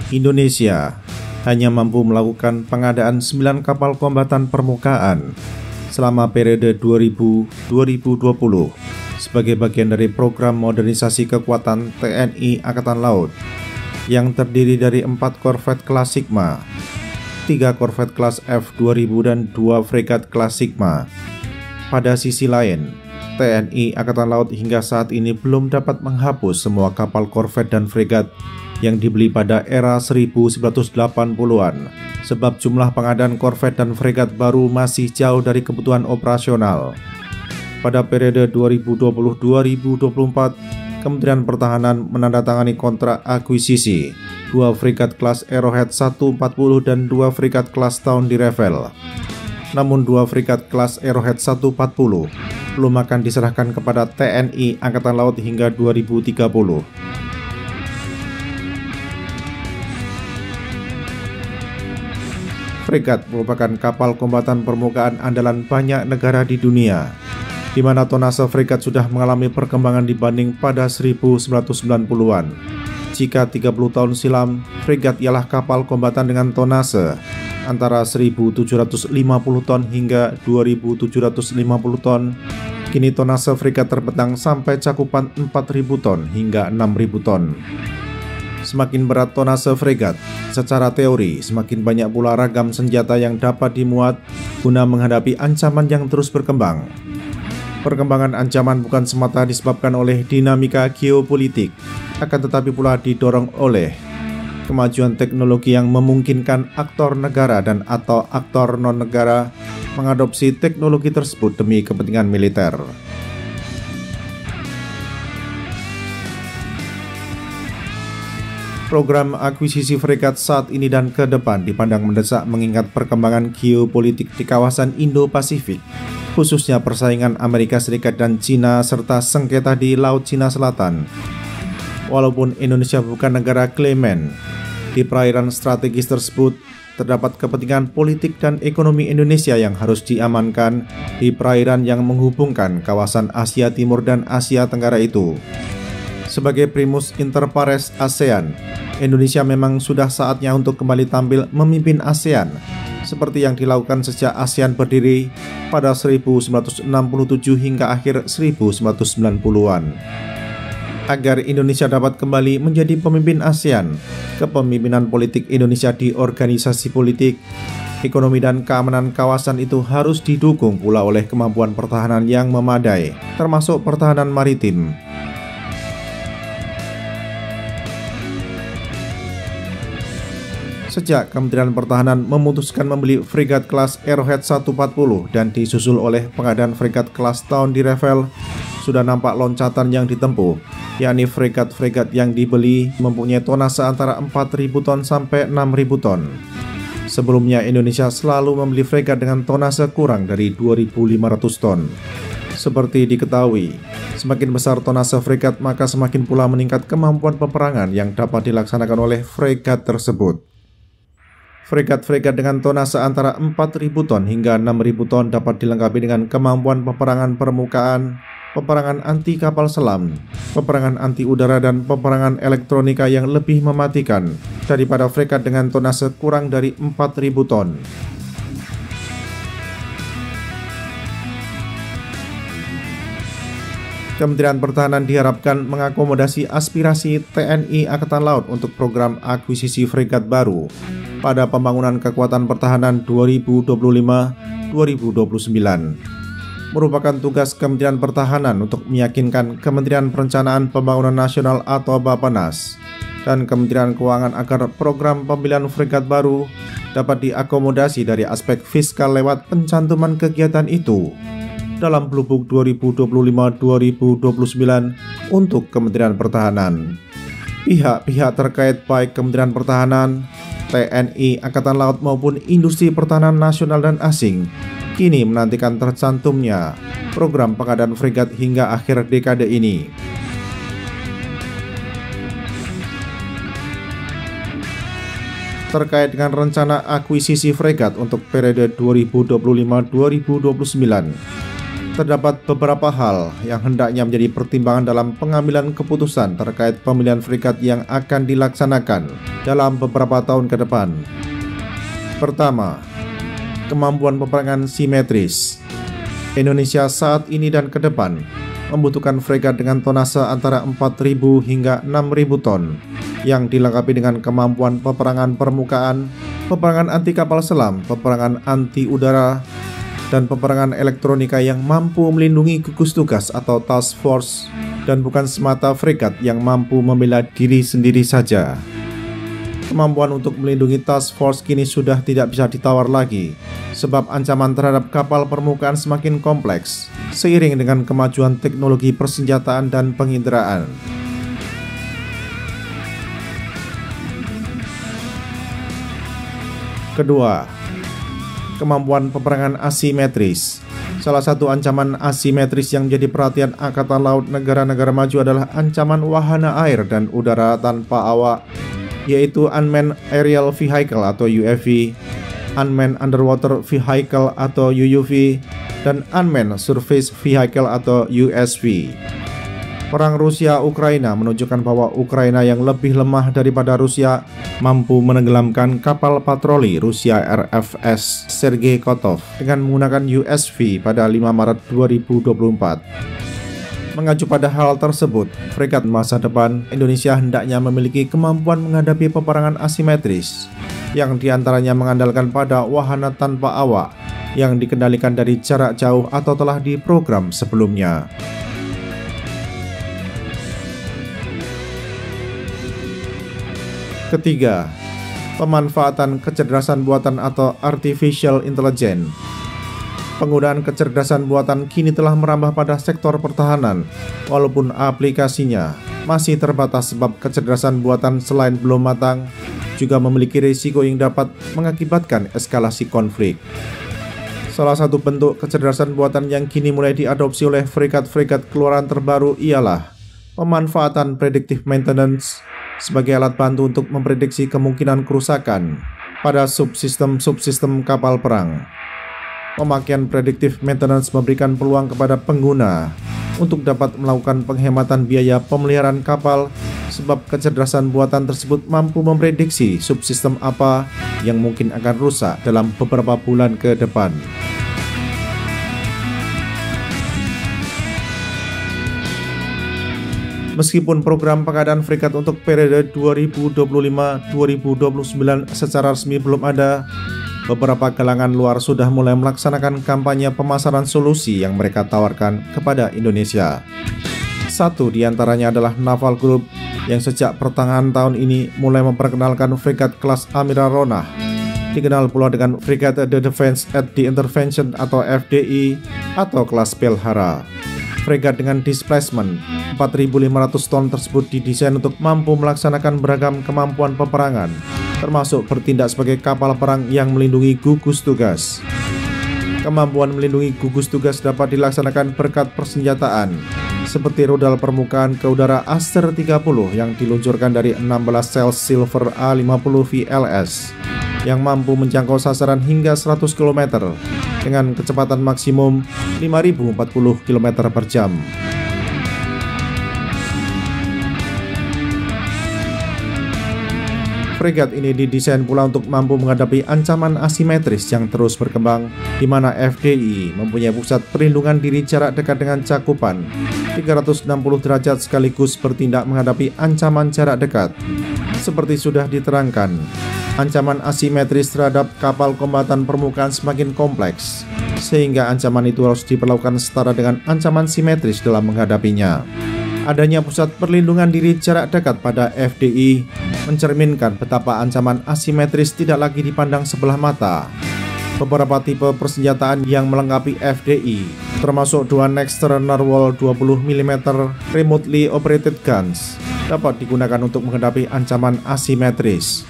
Indonesia hanya mampu melakukan pengadaan 9 kapal kombatan permukaan selama periode 2000-2020 sebagai bagian dari program modernisasi kekuatan TNI Angkatan Laut yang terdiri dari 4 korvet kelas Sigma, 3 korvet kelas F2000 dan 2 fregat kelas Sigma. Pada sisi lain, TNI Angkatan Laut hingga saat ini belum dapat menghapus semua kapal korvet dan fregat yang dibeli pada era 1980-an, sebab jumlah pengadaan korvet dan fregat baru masih jauh dari kebutuhan operasional. Pada periode 2020-2024, Kementerian Pertahanan menandatangani kontrak akuisisi 2 fregat kelas Arrowhead 140 dan 2 fregat kelas Town di Revel. Namun 2 fregat kelas Arrowhead 140 belum akan diserahkan kepada TNI Angkatan Laut hingga 2030. Fregat merupakan kapal kombatan permukaan andalan banyak negara di dunia, di mana tonase fregat sudah mengalami perkembangan dibanding pada 1990-an. Jika 30 tahun silam, fregat ialah kapal kombatan dengan tonase antara 1.750 ton hingga 2.750 ton. Kini tonase fregat terbentang sampai cakupan 4.000 ton hingga 6.000 ton. Semakin berat tonase fregat, secara teori semakin banyak pula ragam senjata yang dapat dimuat guna menghadapi ancaman yang terus berkembang. Perkembangan ancaman bukan semata disebabkan oleh dinamika geopolitik, akan tetapi pula didorong oleh kemajuan teknologi yang memungkinkan aktor negara dan atau aktor non-negara mengadopsi teknologi tersebut demi kepentingan militer. Program akuisisi fregat saat ini dan ke depan dipandang mendesak mengingat perkembangan geopolitik di kawasan Indo-Pasifik, khususnya persaingan Amerika Serikat dan Cina serta sengketa di Laut Cina Selatan. Walaupun Indonesia bukan negara klemen, di perairan strategis tersebut terdapat kepentingan politik dan ekonomi Indonesia yang harus diamankan di perairan yang menghubungkan kawasan Asia Timur dan Asia Tenggara itu. Sebagai primus inter pares ASEAN, Indonesia memang sudah saatnya untuk kembali tampil memimpin ASEAN, seperti yang dilakukan sejak ASEAN berdiri pada 1967 hingga akhir 1990-an. Agar Indonesia dapat kembali menjadi pemimpin ASEAN, kepemimpinan politik Indonesia di organisasi politik, ekonomi dan keamanan kawasan itu harus didukung pula oleh kemampuan pertahanan yang memadai, termasuk pertahanan maritim. Sejak Kementerian Pertahanan memutuskan membeli fregat kelas Arrowhead 140 dan disusul oleh pengadaan fregat kelas Town di Revel, sudah nampak loncatan yang ditempuh, yakni fregat-fregat yang dibeli mempunyai tonase antara 4.000 ton sampai 6.000 ton. Sebelumnya Indonesia selalu membeli fregat dengan tonase kurang dari 2.500 ton. Seperti diketahui, semakin besar tonase fregat maka semakin pula meningkat kemampuan peperangan yang dapat dilaksanakan oleh fregat tersebut. Fregat-fregat dengan tonase antara 4.000 ton hingga 6.000 ton dapat dilengkapi dengan kemampuan peperangan permukaan, peperangan anti kapal selam, peperangan anti udara dan peperangan elektronika yang lebih mematikan daripada fregat dengan tonase kurang dari 4.000 ton. Kementerian Pertahanan diharapkan mengakomodasi aspirasi TNI Angkatan Laut untuk program akuisisi fregat baru pada pembangunan kekuatan pertahanan 2025-2029. Merupakan tugas Kementerian Pertahanan untuk meyakinkan Kementerian Perencanaan Pembangunan Nasional atau Bappenas dan Kementerian Keuangan agar program pembelian fregat baru dapat diakomodasi dari aspek fiskal lewat pencantuman kegiatan itu dalam Blue Book 2025-2029 untuk Kementerian Pertahanan. Pihak-pihak terkait baik Kementerian Pertahanan, TNI Angkatan Laut maupun industri pertahanan nasional dan asing kini menantikan tercantumnya program pengadaan fregat hingga akhir dekade ini. Terkait dengan rencana akuisisi fregat untuk periode 2025-2029, terdapat beberapa hal yang hendaknya menjadi pertimbangan dalam pengambilan keputusan terkait pemilihan fregat yang akan dilaksanakan dalam beberapa tahun ke depan. Pertama, kemampuan peperangan simetris. Indonesia saat ini dan ke depan membutuhkan fregat dengan tonase antara 4.000 hingga 6.000 ton yang dilengkapi dengan kemampuan peperangan permukaan, peperangan anti kapal selam, peperangan anti udara, dan peperangan elektronika yang mampu melindungi gugus tugas atau task force dan bukan semata fregat yang mampu membela diri sendiri saja. Kemampuan untuk melindungi task force kini sudah tidak bisa ditawar lagi sebab ancaman terhadap kapal permukaan semakin kompleks seiring dengan kemajuan teknologi persenjataan dan penginderaan. Kedua, kemampuan peperangan asimetris. Salah satu ancaman asimetris yang menjadi perhatian Angkatan Laut negara-negara maju adalah ancaman wahana air dan udara tanpa awak, yaitu Unmanned Aerial Vehicle atau UAV, Unmanned Underwater Vehicle atau UUV, dan Unmanned Surface Vehicle atau USV. Perang Rusia-Ukraina menunjukkan bahwa Ukraina yang lebih lemah daripada Rusia mampu menenggelamkan kapal patroli Rusia RFS Sergei Kotov dengan menggunakan USV pada 5 Maret 2024. Mengacu pada hal tersebut, fregat masa depan Indonesia hendaknya memiliki kemampuan menghadapi peperangan asimetris yang diantaranya mengandalkan pada wahana tanpa awak yang dikendalikan dari jarak jauh atau telah diprogram sebelumnya. Ketiga, pemanfaatan kecerdasan buatan atau artificial intelligence. Penggunaan kecerdasan buatan kini telah merambah pada sektor pertahanan, walaupun aplikasinya masih terbatas sebab kecerdasan buatan selain belum matang, juga memiliki risiko yang dapat mengakibatkan eskalasi konflik. Salah satu bentuk kecerdasan buatan yang kini mulai diadopsi oleh fregat-fregat keluaran terbaru ialah pemanfaatan predictive maintenance sebagai alat bantu untuk memprediksi kemungkinan kerusakan pada subsistem kapal perang. Pemakaian predictive maintenance memberikan peluang kepada pengguna untuk dapat melakukan penghematan biaya pemeliharaan kapal sebab kecerdasan buatan tersebut mampu memprediksi subsistem apa yang mungkin akan rusak dalam beberapa bulan ke depan. Meskipun program pengadaan fregat untuk periode 2025-2029 secara resmi belum ada, beberapa kalangan luar sudah mulai melaksanakan kampanye pemasaran solusi yang mereka tawarkan kepada Indonesia. Satu di antaranya adalah Naval Group yang sejak pertengahan tahun ini mulai memperkenalkan fregat kelas Amiral Ronah, dikenal pula dengan Frigate the Defense at the Intervention atau FDI atau kelas Pelhara. Fregat dengan displacement 4.500 ton tersebut didesain untuk mampu melaksanakan beragam kemampuan peperangan, termasuk bertindak sebagai kapal perang yang melindungi gugus tugas. Kemampuan melindungi gugus tugas dapat dilaksanakan berkat persenjataan, seperti rudal permukaan ke udara Aster 30 yang diluncurkan dari 16 sel Silver A50 VLS, yang mampu menjangkau sasaran hingga 100 km dengan kecepatan maksimum 5.040 km per jam. Fregat ini didesain pula untuk mampu menghadapi ancaman asimetris yang terus berkembang, di mana FDI mempunyai pusat perlindungan diri jarak dekat dengan cakupan 360 derajat sekaligus bertindak menghadapi ancaman jarak dekat. Seperti sudah diterangkan, ancaman asimetris terhadap kapal kombatan permukaan semakin kompleks, sehingga ancaman itu harus diperlakukan setara dengan ancaman simetris dalam menghadapinya. Adanya pusat perlindungan diri jarak dekat pada FDI mencerminkan betapa ancaman asimetris tidak lagi dipandang sebelah mata. Beberapa tipe persenjataan yang melengkapi FDI, termasuk dua Nexter Narwhal 20 mm remotely operated guns, dapat digunakan untuk menghadapi ancaman asimetris.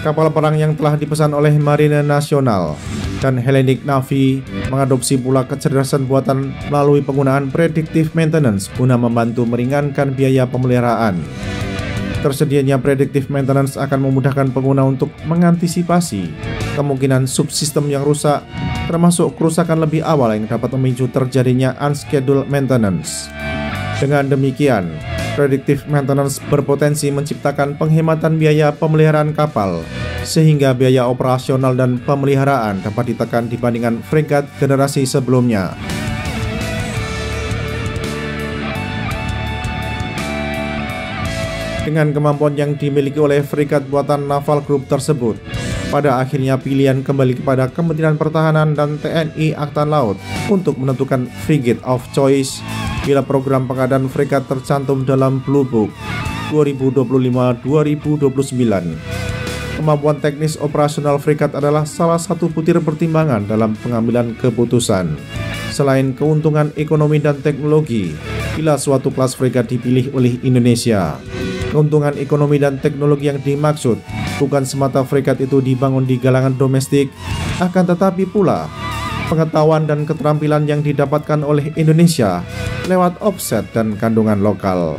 Kapal perang yang telah dipesan oleh Marine Nasional dan Hellenic Navy mengadopsi pula kecerdasan buatan melalui penggunaan predictive maintenance guna membantu meringankan biaya pemeliharaan. Tersedianya predictive maintenance akan memudahkan pengguna untuk mengantisipasi kemungkinan subsistem yang rusak, termasuk kerusakan lebih awal yang dapat memicu terjadinya unscheduled maintenance. Dengan demikian, predictive maintenance berpotensi menciptakan penghematan biaya pemeliharaan kapal, sehingga biaya operasional dan pemeliharaan dapat ditekan dibandingkan fregat generasi sebelumnya. Dengan kemampuan yang dimiliki oleh fregat buatan Naval Group tersebut, pada akhirnya pilihan kembali kepada Kementerian Pertahanan dan TNI Angkatan Laut untuk menentukan frigate of choice bila program pengadaan fregat tercantum dalam Blue Book 2025-2029. Kemampuan teknis operasional fregat adalah salah satu butir pertimbangan dalam pengambilan keputusan. Selain keuntungan ekonomi dan teknologi, bila suatu kelas fregat dipilih oleh Indonesia, keuntungan ekonomi dan teknologi yang dimaksud bukan semata fregat itu dibangun di galangan domestik, akan tetapi pula pengetahuan dan keterampilan yang didapatkan oleh Indonesia lewat offset dan kandungan lokal.